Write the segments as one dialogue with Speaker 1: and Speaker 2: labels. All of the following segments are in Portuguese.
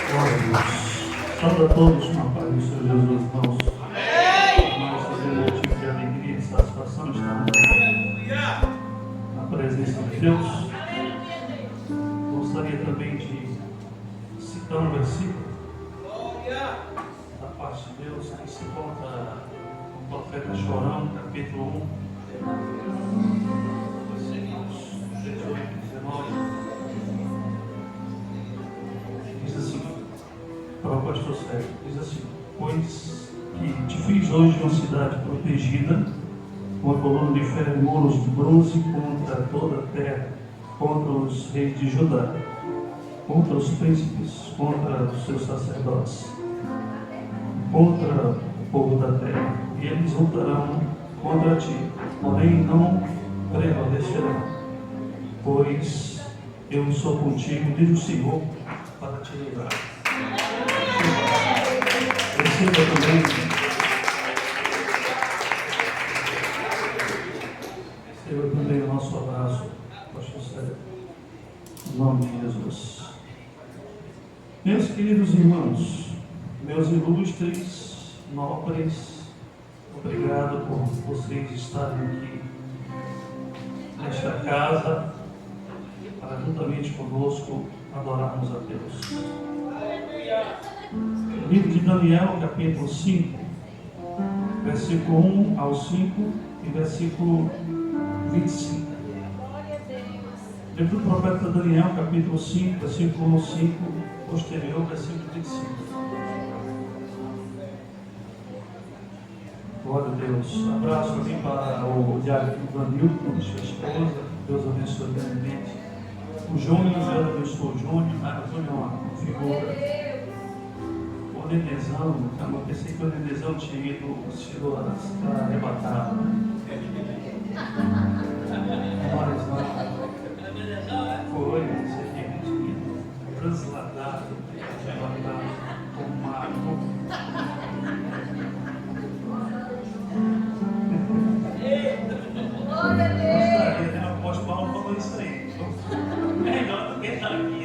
Speaker 1: Glória a Deus. Saúde a todos com a paz do Senhor Jesus, irmãos. Nós fazemos motivo de alegria e satisfação estarmos na presença de Deus. Gostaria também de citar um versículo da parte de Deus que se encontra no profeta Chorão, capítulo 1, versículos 18 e 19. Diz assim, para o pastor Sérgio, diz assim: pois que te fiz hoje uma cidade protegida, uma coluna de ferro e muros de bronze contra toda a terra, contra os reis de Judá, contra os príncipes, contra os seus sacerdotes, contra o povo da terra, e eles lutarão contra ti, porém não prevalecerão, pois eu sou contigo, diz o Senhor, para te livrar. Receba também, o nosso abraço, pastor Sérgio, em nome de Jesus. Meus queridos irmãos, meus ilustres, nobres, obrigado por vocês estarem aqui nesta casa para juntamente conosco adorarmos a Deus. Livro de Daniel, capítulo 5, versículo 1 ao 5 e versículo 25. Livro do profeta Daniel, capítulo 5, versículo 1 ao 5, posterior, versículo 25. Glória a Deus. Abraço aqui para o diário Vanilton, sua esposa. Deus abençoe grandemente. O Júnior, Deus abençoe o Júnior. O Júnior é uma figura. O Nenezão, eu pensei que o Nenezão tinha sido arrebatado. Mas não. Foi, isso aqui, transladado, arrebatado, tomado. O apóstolo Paulo falou isso aí. Melhor do que está aqui.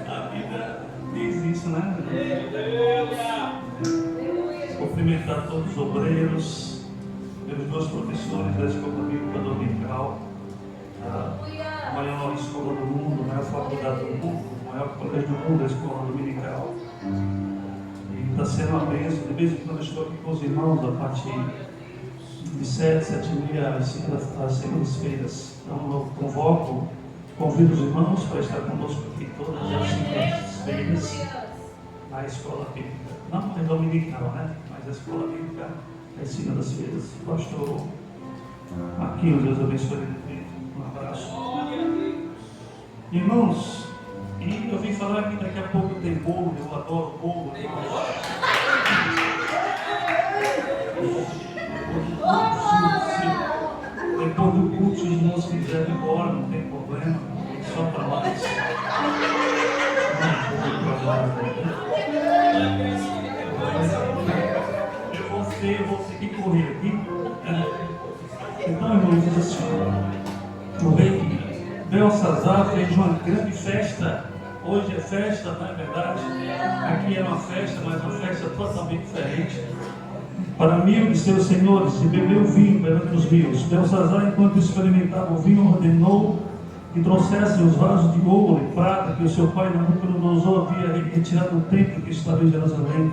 Speaker 1: A Bíblia diz isso, né? Cumprimentar todos os obreiros, meus dois professores da Escola Bíblica Dominical, a maior escola do mundo, a maior faculdade do mundo, o maior colégio do mundo, a Escola Dominical. E está sendo uma bênção. De vez em quando eu estou aqui com os irmãos a partir de 7h30 às segundas-feiras. Então eu convido os irmãos para estar conosco aqui todas as segundas-feiras na Escola Bíblica. Não é dominical, né? Mas a Escola Bíblica é segundas-feiras. Pastor Marquinhos, Deus abençoe. Um abraço. Irmãos, e eu vim falar que daqui a pouco tem bolo, eu adoro bolo. Depois do culto, se os irmãos quiserem ir embora, não tem problema, só para lá. Eu vou ter que correr aqui. Então, irmãos, diz assim: o rei Belsazar fez uma grande festa. Hoje é festa, não é verdade? Aqui é uma festa, mas uma festa totalmente diferente. Para mil de seus senhores, e bebeu vinho perante os rios. Belsazar, enquanto experimentava o vinho, ordenou que trouxessem os vasos de ouro e prata que o seu pai Nabucodonosor havia retirado do templo que estava em Jerusalém,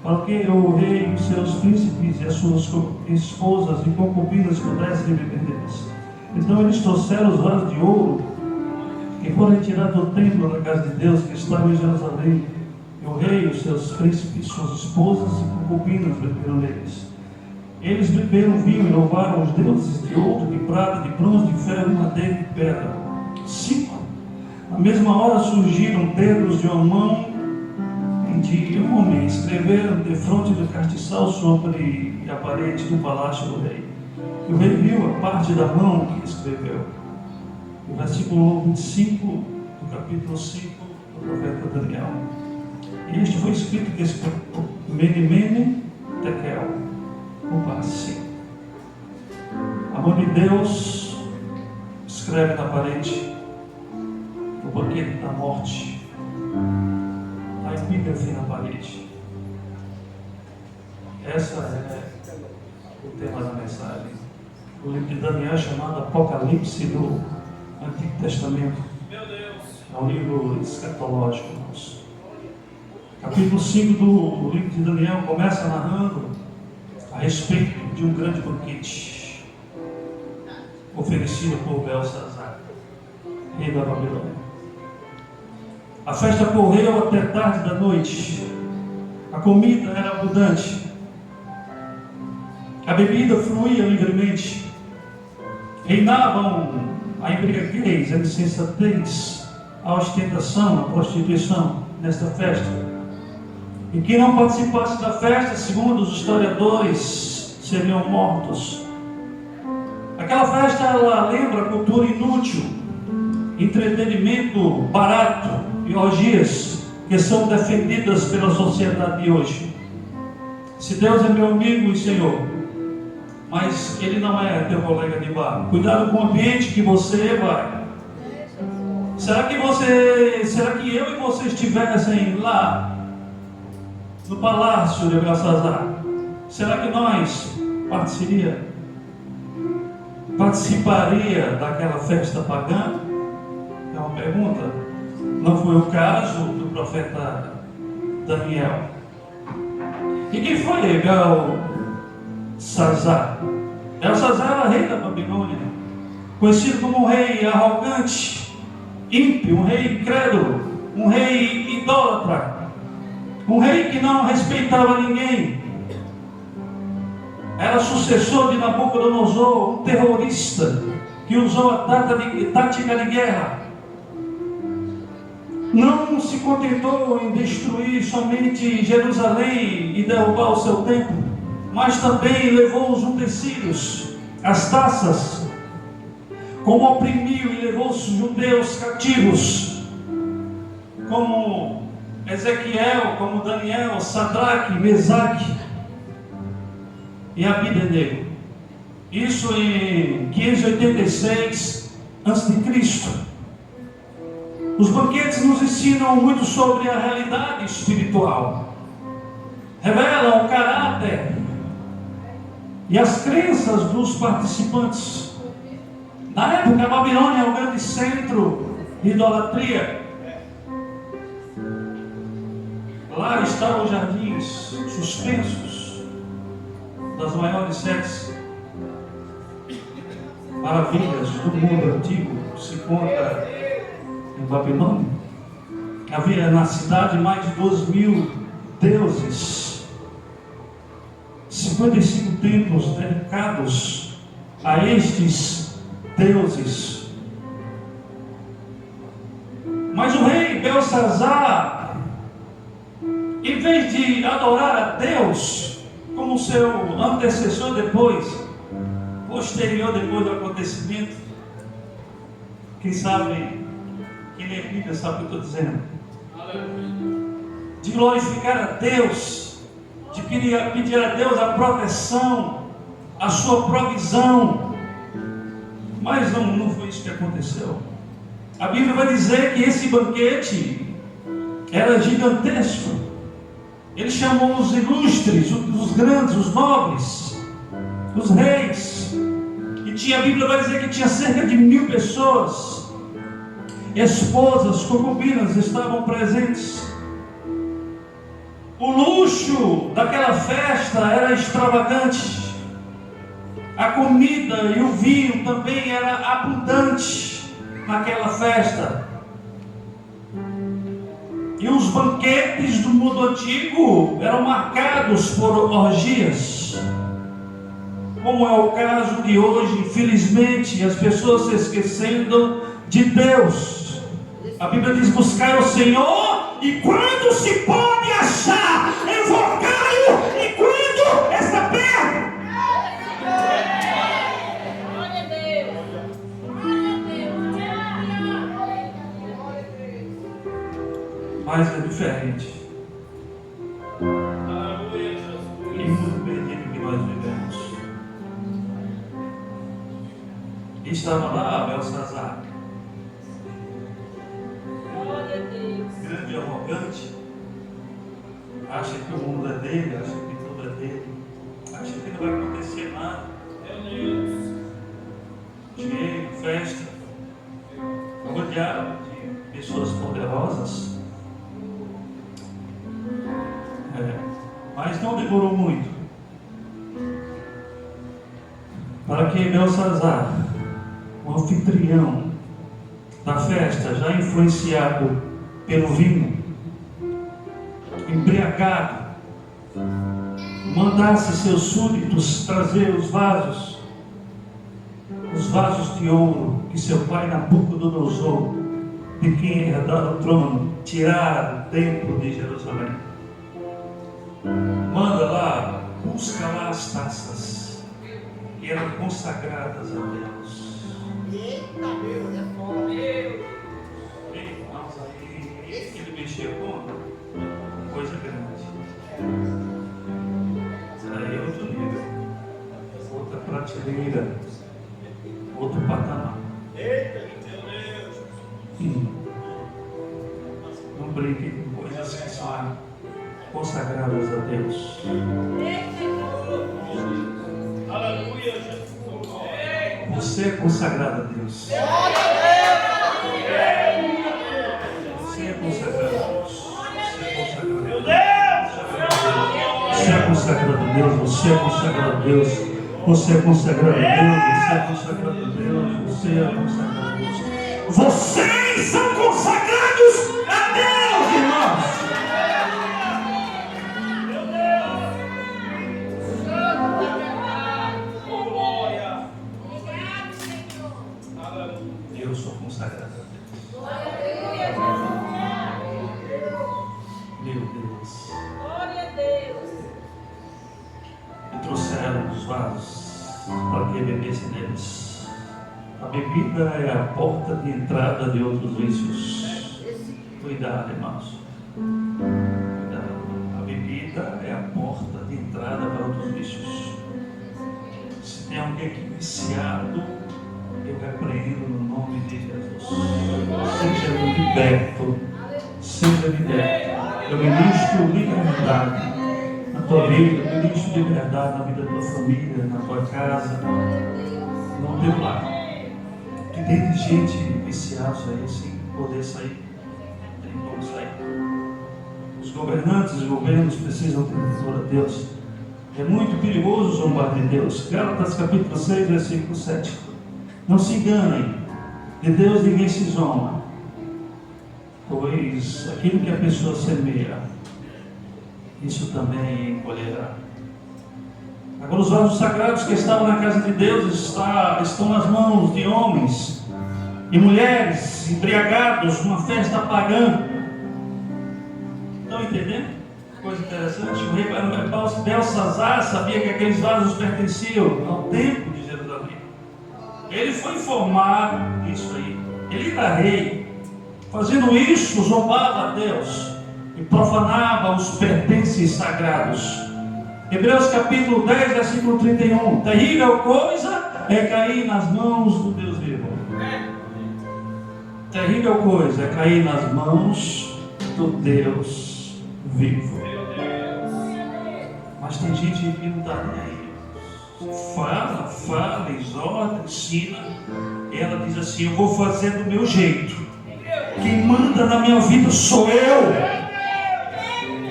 Speaker 1: para que o rei e os seus príncipes e as suas esposas e concubinas pudessem beber deles. Então eles trouxeram os vasos de ouro que foram retirados do templo da casa de Deus que estava em Jerusalém. E o rei, os seus príncipes, suas esposas e concubinas beberam neles. Eles beberam vinho e louvaram os deuses de ouro, de prata, de bronze, de ferro, de madeira e de pedra. 5. Na mesma hora surgiram dedos de uma mão de um homem, escreveram defronte do castiçal sobre a parede do palácio do rei. E o rei viu a parte da mão que escreveu. O versículo 25 do capítulo 5 do profeta Daniel. E este foi escrito que esse Mene Tekel, o passe. A mão de Deus escreve na parede o banquete da morte. A epígrafe na parede. Essa é o tema da mensagem. O livro de Daniel é chamado Apocalipse do Antigo Testamento.
Speaker 2: Meu Deus!
Speaker 1: É um livro escatológico, irmãos. Capítulo 5 do livro de Daniel começa narrando a respeito de um grande banquete oferecido por Belsazar, rei da Babilônia. A festa correu até tarde da noite. A comida era abundante. A bebida fluía livremente. Reinavam a embriaguez, a insensatez, a ostentação, a prostituição nesta festa. E quem não participasse da festa, segundo os historiadores, seriam mortos. Aquela festa, ela lembra cultura inútil, entretenimento barato e orgias que são defendidas pela sociedade de hoje. Se Deus é meu amigo e Senhor, mas Ele não é teu colega de bar. Cuidado com o ambiente que você vai. Será que eu e você estivessem lá no palácio de Belsazar? Será que nós participaria daquela festa pagã? É uma pergunta. Não foi o caso do profeta Daniel. E quem foi Belsazar? Belsazar era rei da Babilônia, conhecido como um rei arrogante, ímpio, um rei incrédulo, um rei idólatra, um rei que não respeitava ninguém. Era sucessor de Nabucodonosor, um terrorista que usou a tática de guerra. Não se contentou em destruir somente Jerusalém e derrubar o seu templo, mas também levou os utensílios, as taças, como oprimiu e levou os judeus cativos, como Ezequiel, como Daniel, Sadraque, Mesaque e Abednego. Isso em 586 a.C. Os banquetes nos ensinam muito sobre a realidade espiritual, revelam o caráter e as crenças dos participantes. Na época, a Babilônia é o grande centro de idolatria. Lá estavam os jardins suspensos das maiores sete maravilhas do mundo antigo. Se encontra em Babilônia. Havia na cidade mais de 2.000 deuses, 55 templos dedicados a estes deuses. Mas o rei Belsazar, em vez de adorar a Deus como seu antecessor posterior depois do acontecimento, quem sabe, quem lê a Bíblia sabe o que eu estou dizendo, de glorificar a Deus, de pedir a Deus a proteção, a sua provisão, mas não foi isso que aconteceu. A Bíblia vai dizer que esse banquete era gigantesco. Ele chamou os ilustres, os grandes, os nobres, os reis, e a Bíblia vai dizer que tinha cerca de 1.000 pessoas, esposas, concubinas estavam presentes. O luxo daquela festa era extravagante, a comida e o vinho também era abundante naquela festa. E os banquetes do mundo antigo eram marcados por orgias, como é o caso de hoje. Infelizmente, as pessoas se esquecendo de Deus. A Bíblia diz: buscai o Senhor, e quando se pode achar, invocai-o enquanto está perto.
Speaker 3: Glória a Deus.
Speaker 1: Mas é diferente.
Speaker 2: Aleluia,
Speaker 1: E
Speaker 2: Jesus.
Speaker 1: muito perdido que nós vivemos. Estava lá Belsazar,
Speaker 3: Glória a Deus.
Speaker 1: grande e arrogante, acha que o mundo é dele, acha que tudo é dele, acha que não vai acontecer nada. Dinheiro, festa, rodeado de pessoas poderosas. Mas não demorou muito para que Belsazar, o anfitrião da festa, já influenciado pelo vinho, embriagado, mandasse seus súditos trazer os vasos de ouro que seu pai Nabucodonosor, de quem herdara o trono, tirara do templo de Jerusalém. Manda lá, busca lá as taças que eram consagradas a Deus.
Speaker 2: Eita, Deus, é foda.
Speaker 1: Irmãos, aí ele mexeu com coisa grande. Aí é outro nível, outra prateleira, outro patamar.
Speaker 2: Eita, Deus.
Speaker 1: Não brinque com coisas que são consagradas a Deus.
Speaker 2: Aleluia, Jesus.
Speaker 1: Você é consagrado a Deus. Você é consagrado a Deus. Você é consagrado a Deus. Você é consagrado a Deus. Você é consagrado a Deus. Você é consagrado a Deus. Você é consagrado a Deus. Vocês são consagrados a Deus, irmãos. Eu sou consagrado a Deus. Meu Deus.
Speaker 3: Glória a Deus.
Speaker 1: E trouxeram os vasos para que bebesse neles. A bebida é a porta de entrada de outros vícios. Cuidado, irmãos. Cuidado. A bebida é a porta de entrada para outros vícios. Se tem alguém aqui viciado, eu repreendo no nome de Jesus. Seja liberto. Seja liberto. Eu ministro liberdade na tua vida. Eu ministro liberdade na vida da tua família, na tua casa, no teu lar. Que tem gente viciada aí sem poder sair. Tem como sair. Os governantes, os governos precisam ter temor a Deus. É muito perigoso zombar de Deus. Gálatas capítulo 6, versículo 7. Não se enganem, de Deus ninguém se zomba, pois aquilo que a pessoa semeia, isso também colherá. Agora os vasos sagrados que estavam na casa de Deus estão nas mãos de homens e mulheres embriagados numa festa pagã. Estão entendendo? Coisa interessante, o rei Belsazar sabia que aqueles vasos pertenciam ao templo de Jerusalém. Ele foi informado disso aí. Ele era rei. Fazendo isso, zombava a Deus e profanava os pertences sagrados. Hebreus capítulo 10, versículo 31. Terrível coisa é cair nas mãos do Deus vivo. Terrível coisa é cair nas mãos do Deus vivo. Mas tem gente que não está nem aí. Fala, exorta, ensina. E ela diz assim: eu vou fazer do meu jeito. Quem manda na minha vida sou eu.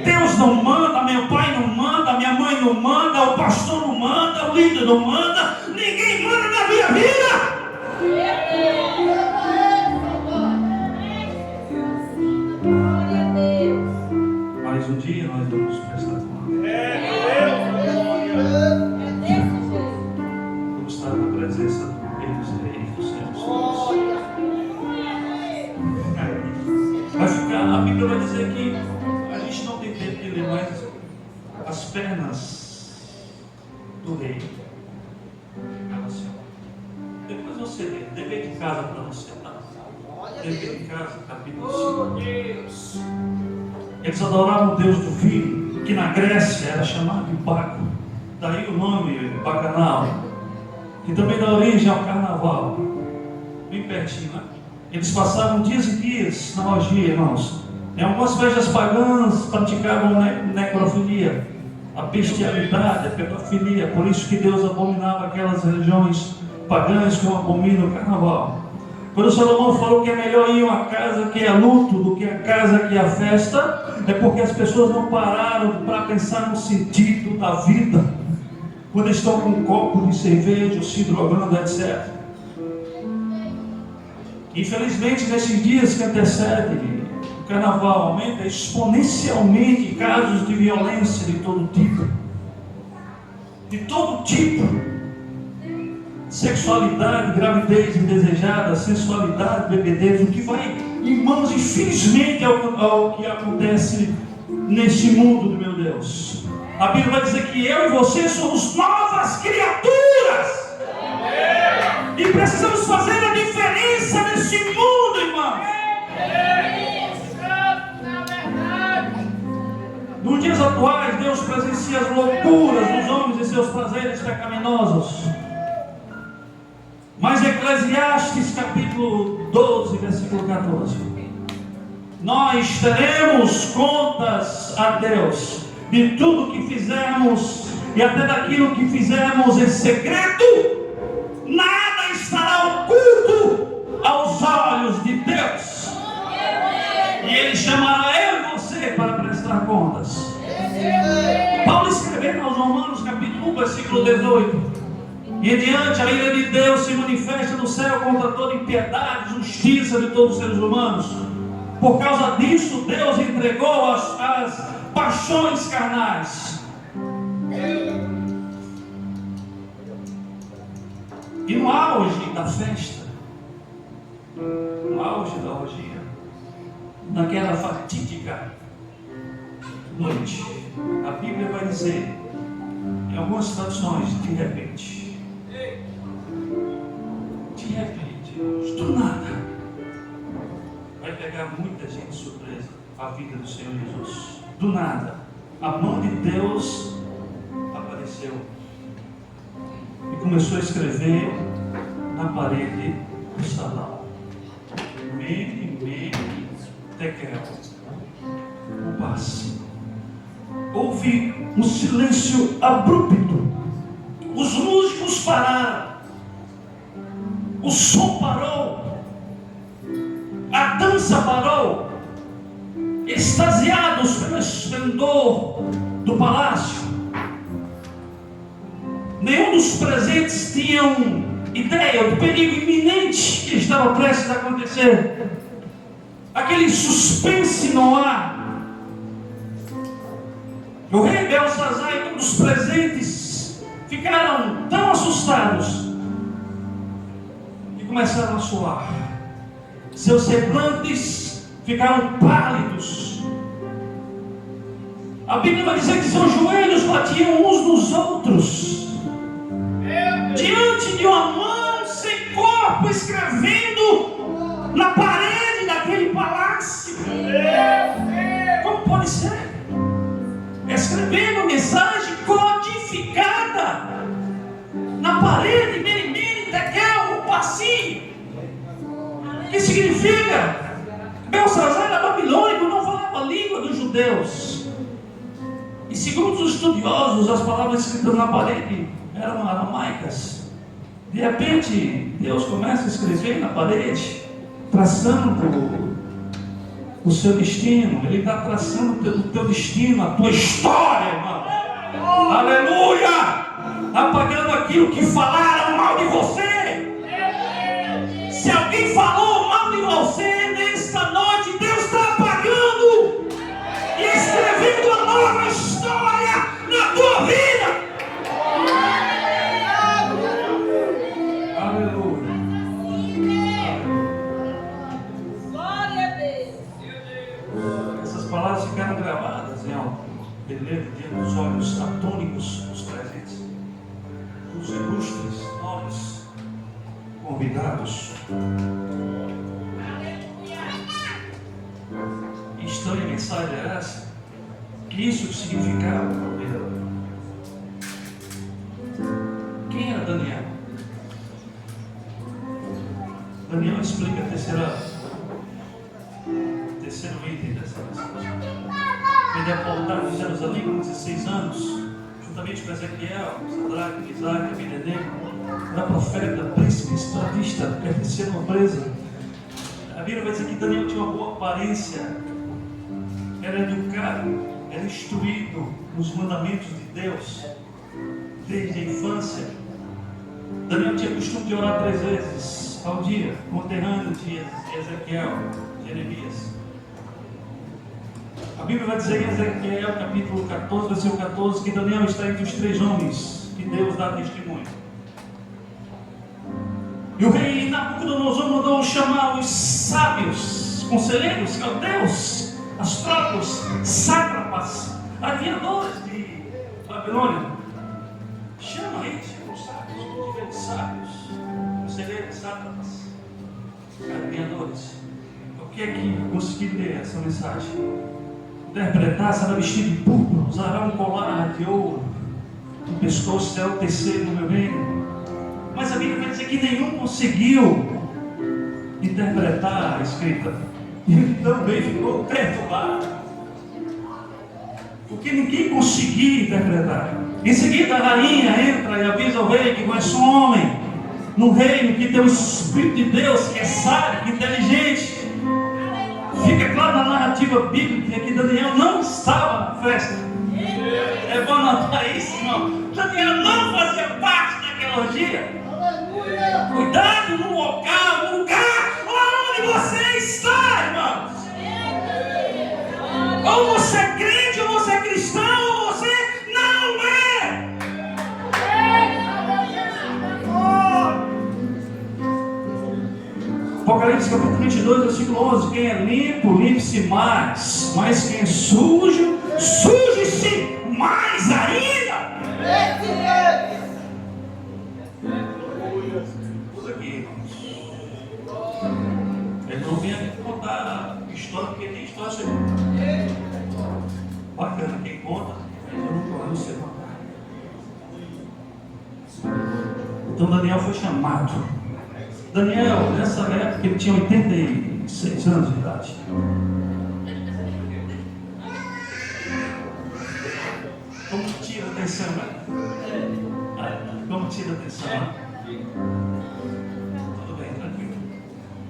Speaker 1: Deus não manda, meu pai não manda, minha mãe não manda, o pastor não manda, o líder não manda, ninguém manda na minha vida.
Speaker 3: Glória a Deus.
Speaker 1: Mas um dia nós vamos prestar conta. Vamos estar na presença do Rei dos Reis, do Senhor dos Senhores. Vai ficar, a Bíblia vai dizer que a gente não tem tempo de ler mais as pernas do rei. Assim, depois você lê, dever de casa para você, tá? Dever de casa, capítulo 5. Eles adoravam o Deus do vinho, que na Grécia era chamado de Baco. Daí o nome Bacanal, que também dá origem ao carnaval. Bem pertinho, né? Eles passavam dias e dias na orgia, irmãos. Em algumas festas pagãs praticavam necrofilia, a bestialidade, a pedofilia. Por isso que Deus abominava aquelas religiões pagãs que abominam o carnaval. Quando Salomão falou que é melhor ir a uma casa que é luto do que a casa que é festa, é porque as pessoas não pararam para pensar no sentido da vida, quando estão com um copo de cerveja, se drogando, etc. Infelizmente, nesses dias que antecedem o carnaval, aumenta exponencialmente casos de violência de todo tipo. De todo tipo. Sexualidade, gravidez indesejada, sensualidade, bebedeiros, o que vai, irmãos, infelizmente ao que acontece neste mundo, meu Deus. A Bíblia vai dizer que eu e você somos novas criaturas. E precisamos fazer a diferença nesse mundo, irmãos. Nos dias atuais, Deus presencia as loucuras dos homens e seus prazeres pecaminosos. Mas Eclesiastes capítulo 12, versículo 14. Nós teremos contas a Deus de tudo que fizermos e até daquilo que fizermos em segredo. Nada estará oculto aos olhos de Deus. E Ele chamará eu e você para prestar contas. Paulo escrevendo aos Romanos capítulo 1, versículo 18. E diante a ira de Deus se manifesta no céu contra toda impiedade, justiça de todos os seres humanos. Por causa disso, Deus entregou as paixões carnais. E no auge da festa, no auge da orgia, naquela fatídica noite, a Bíblia vai dizer, em algumas traduções, de repente, do nada, vai pegar muita gente surpresa a vida do Senhor Jesus. Do nada, a mão de Deus apareceu e começou a escrever na parede do salão: Mene, Tekel, o passe. Houve um silêncio abrupto. Os músicos pararam. O som parou, a dança parou, extasiados pelo esplendor do palácio. Nenhum dos presentes tinham ideia do perigo iminente que estava prestes a acontecer. Aquele suspense no ar. O rei Belsazar e todos os presentes ficaram tão assustados, começaram a suar, seus semblantes ficaram pálidos. A Bíblia vai dizer que seus joelhos batiam uns nos outros, diante de uma mão sem corpo, escrevendo na parede daquele palácio. Como pode ser? Escrevendo mensagem codificada na parede, assim, que significa? Belsazar era babilônico, não falava a língua dos judeus. E segundo os estudiosos, as palavras escritas na parede eram aramaicas. De repente, Deus começa a escrever na parede, traçando o seu destino. Ele está traçando o teu destino, a tua história, irmão. Aleluia! Apagando aquilo que falaram mal de você. Se alguém falou mal de você nesta noite, Deus está apagando e escrevendo uma nova história na tua vida. Aleluia.
Speaker 3: Glória a Deus.
Speaker 1: Essas palavras ficaram gravadas em alto relevo diante dos olhos atônicos dos presentes, dos ilustres nobres convidados. Que estranha mensagem era essa? Que isso que significava? Quem era Daniel? Daniel explica o terceiro item dessa mensagem. ele é voltar de Jerusalém com 16 anos, juntamente com Ezequiel, Sadraque, Misaque, Abednego, era profeta, príncipe, estradista, pertencia a nobreza. A Bíblia vai dizer que Daniel tinha uma boa aparência, era educado, era instruído nos mandamentos de Deus, desde a infância. Daniel tinha costume de orar 3 vezes ao dia, conterrâneo de Ezequiel, Jeremias. A Bíblia vai dizer em Ezequiel, capítulo 14, versículo 14, que Daniel está entre os 3 homens que Deus dá testemunho. E o rei Nabucodonosor mandou chamar os sábios, conselheiros, caldeus, astrólogos, sátrapas, adivinhadores de Babilônia. Chama eles, os sábios, conselheiros, sátrapas, adivinhadores. O que é que consegui ler essa mensagem? Interpretar, será vestido de púrpura, usará um colar de ouro, no pescoço será o terceiro no meu reino. Mas a Bíblia vai dizer que nenhum conseguiu interpretar a escrita. E ele também ficou perturbado, porque ninguém conseguia interpretar. Em seguida a rainha entra e avisa ao rei que conhece um homem no reino que tem o Espírito de Deus, que é sábio, que é inteligente. Fica claro na narrativa bíblica que Daniel não estava na festa. É bom notar isso, irmão. Daniel não fazia parte daquela orgia. Cuidado no local, no lugar onde você está, irmãos. Ou você é crente, ou você é cristão, ou você não é. Apocalipse capítulo 22, versículo 11. Quem é limpo, limpe-se mais. Mas quem é sujo, suje-se mais ainda. Eu não vim aqui contar história, porque tem história bacana quem conta, mas eu não sei contar. Então Daniel foi chamado. Daniel, nessa época, ele tinha 86 anos de idade. Como tira a atenção, né? Como tira a atenção, né?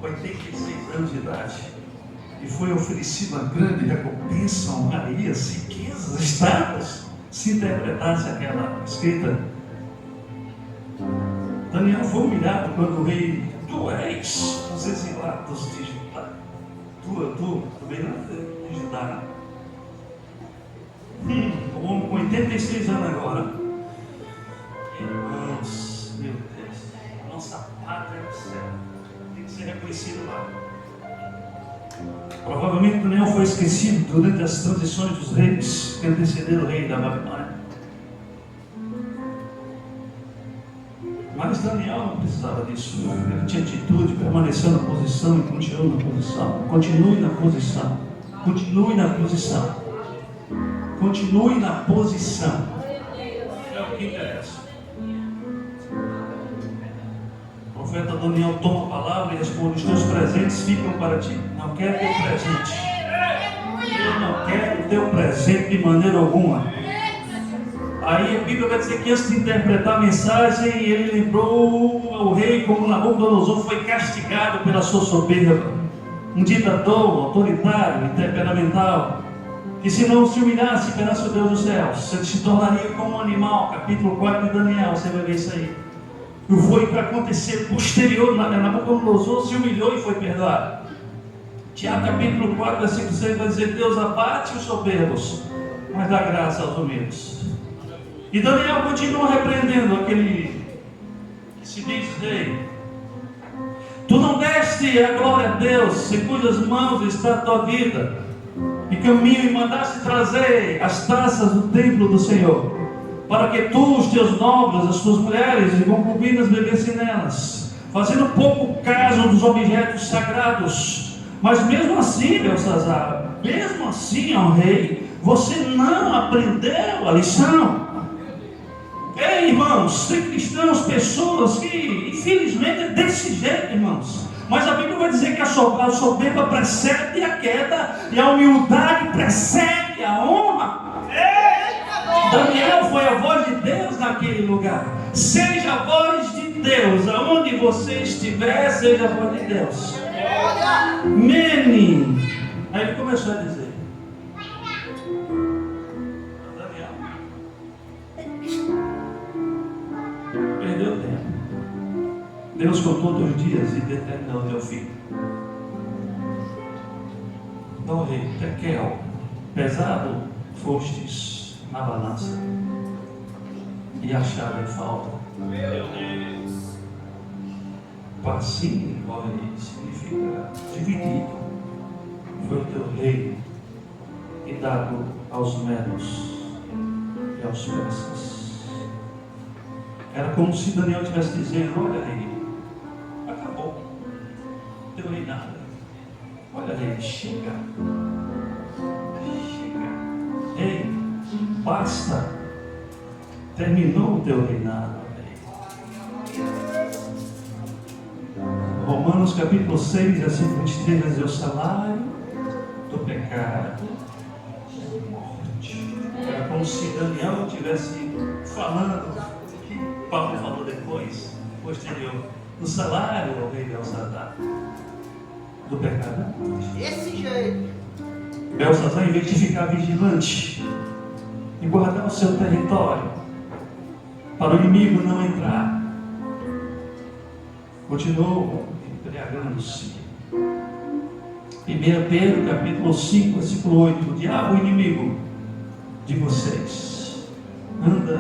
Speaker 1: 86 anos de idade, e foi oferecida uma grande recompensa, honrarias, riquezas, status, se interpretasse aquela escrita. Daniel foi humilhado quando o rei, tu és os exilados de Judá, tu também não é de Judá. O homem com 86 anos agora, irmãos, meu Deus, nossa pátria é o céu. Ser reconhecido lá. Provavelmente Daniel foi esquecido durante as transições dos reis que antecederam o rei da Babilônia. Mas Daniel não precisava disso. Ele tinha atitude, permaneceu na posição e continuou na posição. Continue na posição. Continue na posição. Continue na posição. É o que interessa. O profeta Daniel toma a palavra e responde: os teus presentes ficam para ti. Não quero teu presente. Eu não quero teu presente de maneira alguma. Aí a Bíblia vai dizer que antes de interpretar a mensagem, ele lembrou ao rei como Nabucodonosor foi castigado pela sua soberba. Um ditador, autoritário e temperamental, que se não se humilhasse perante o Deus dos céus, ele se tornaria como um animal. Capítulo 4 de Daniel, você vai ver isso aí. Foi para acontecer posterior, Nabucodonosor se humilhou e foi perdoado. Tiago capítulo 4, versículo 6 vai dizer: Deus abate os soberbos, mas dá graça aos humildes. E Daniel continua repreendendo aquele que se diz rei. Tu não deste a glória a Deus, em cujas mãos está a tua vida, e caminho e mandaste trazer as taças do templo do Senhor, para que tu, os teus nobres, as tuas mulheres e concubinas bebessem nelas, fazendo pouco caso dos objetos sagrados. Mas mesmo assim, Belsazar, mesmo assim, ó rei, você não aprendeu a lição. Ei, irmãos, tem cristãos, pessoas que, infelizmente, é desse jeito, irmãos. Mas a Bíblia vai dizer que a soberba precede a queda, e a humildade precede a honra. a voz de Deus naquele lugar. Seja a voz de Deus, aonde você estiver, seja a voz de Deus. Mene. Aí ele começou a dizer: Daniel, perdeu tempo. Deus contou teus dias e determinou teu filho. Então, rei, Tekel, pesado fostes na balança e achado em falta.
Speaker 2: Meu Deus.
Speaker 1: Passim, significa dividido. Foi o teu reino e dado aos medos e aos persas. Era como se Daniel estivesse dizendo: olha, rei, acabou teu reinado. Olha, rei, chega. Ei, basta. Terminou o teu reinado. Romanos capítulo 6, versículo 23, vai dizer: o salário do pecado é morte. Era como se Daniel estivesse falando, que Paulo falou depois, posterior: o salário, o rei Belsazar, do pecado é morte.
Speaker 2: Desse jeito.
Speaker 1: Belsazar, em vez de ficar vigilante e guardar o seu território para o inimigo não entrar, continuou embriagando-se. 1 Pedro capítulo 5, versículo 8: o diabo, o inimigo de vocês, anda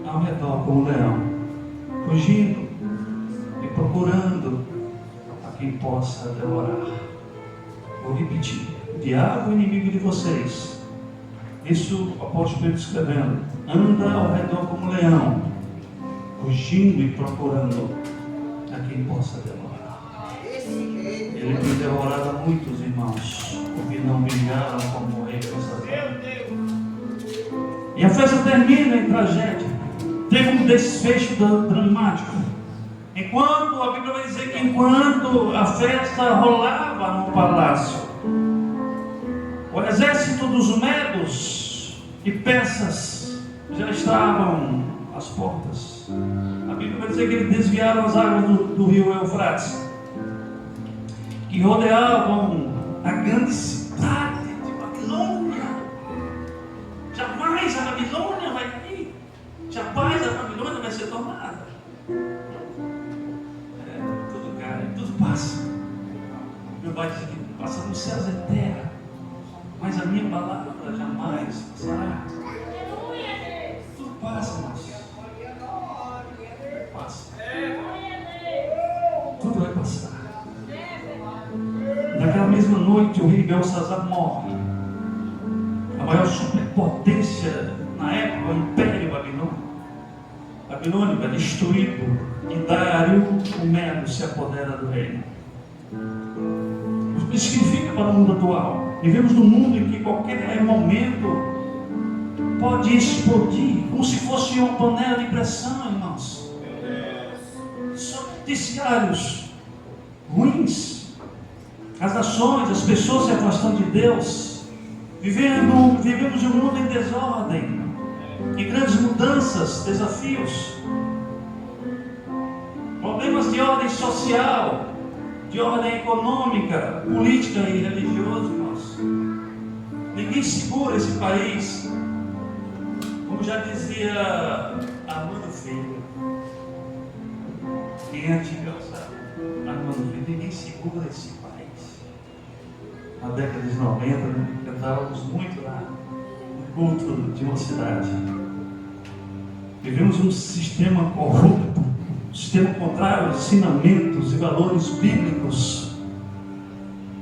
Speaker 1: ao redor como um leão, fugindo e procurando a quem possa devorar. Vou repetir: o diabo, o inimigo de vocês. Isso o apóstolo Pedro escrevendo: anda ao redor como um leão, fugindo e procurando a quem possa devorar. Ele tem devorado a muitos irmãos, porque não brilharam como o rei Belsazar.
Speaker 2: Meu Deus.
Speaker 1: E a festa termina em tragédia. Tem um desfecho dramático. Enquanto, a Bíblia vai dizer que enquanto a festa rolava no palácio, o exército dos medos e persas já estavam às portas. A Bíblia vai dizer que eles desviaram as águas do rio Eufrates, que rodeavam a grande cidade de Babilônia. Jamais a Babilônia vai cair. Jamais a Babilônia vai ser tomada. Tudo cai, tudo passa. Meu pai diz que passa nos céus e terra, mas a minha palavra jamais passará. Tudo passa, irmãos. Passa. Tudo vai passar. Naquela mesma noite, o rei Belsazar morre. A maior superpotência na época, o Império Babilônico é destruído e Dário, o Medo, se apodera do reino. O que significa para o mundo atual? Vivemos num mundo em que qualquer momento pode explodir, como se fosse uma panela de pressão, irmãos. São noticiários ruins. As nações, as pessoas se afastando de Deus. Vivemos um mundo em desordem, em grandes mudanças, desafios, problemas de ordem social, de ordem econômica, política e religiosa, irmãos. Ninguém segura esse país. Como já dizia Armando Filho, quem é antigo sabe, Armando Filho, ninguém segura esse país. Na década de 90, cantávamos muito lá no culto de uma cidade. Vivemos um sistema corrupto, um sistema contrário aos ensinamentos e valores bíblicos.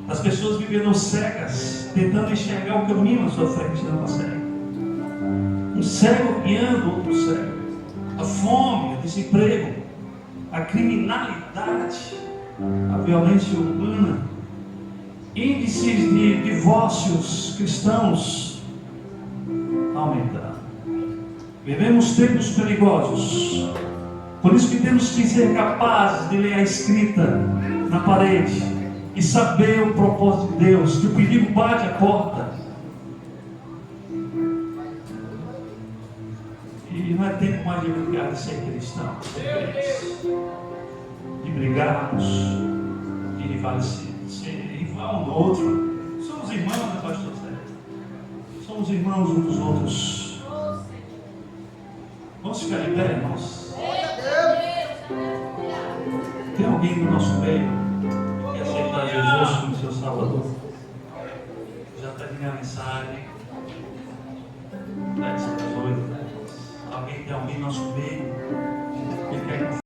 Speaker 1: As pessoas vivendo cegas, tentando enxergar o caminho à sua frente, não conseguem. Um cego guiando outro cego. A fome, o desemprego, a criminalidade, a violência urbana, índices de divórcios cristãos aumentaram. Vivemos tempos perigosos. Por isso que temos que ser capazes de ler a escrita na parede e saber o propósito de Deus, que o perigo bate a porta. E não é tempo mais de brigar de ser cristão, de ser crente, de brigarmos, de rivalizar, de ser igual um do outro. Somos irmãos, né, pastor Zé? Somos irmãos uns dos outros. Vamos ficar de pé, irmãos? Tem alguém no nosso meio que aceitar Jesus como seu Salvador? Já terminei a mensagem. 10 para 8. Alguém tem alguém no nosso meio que quer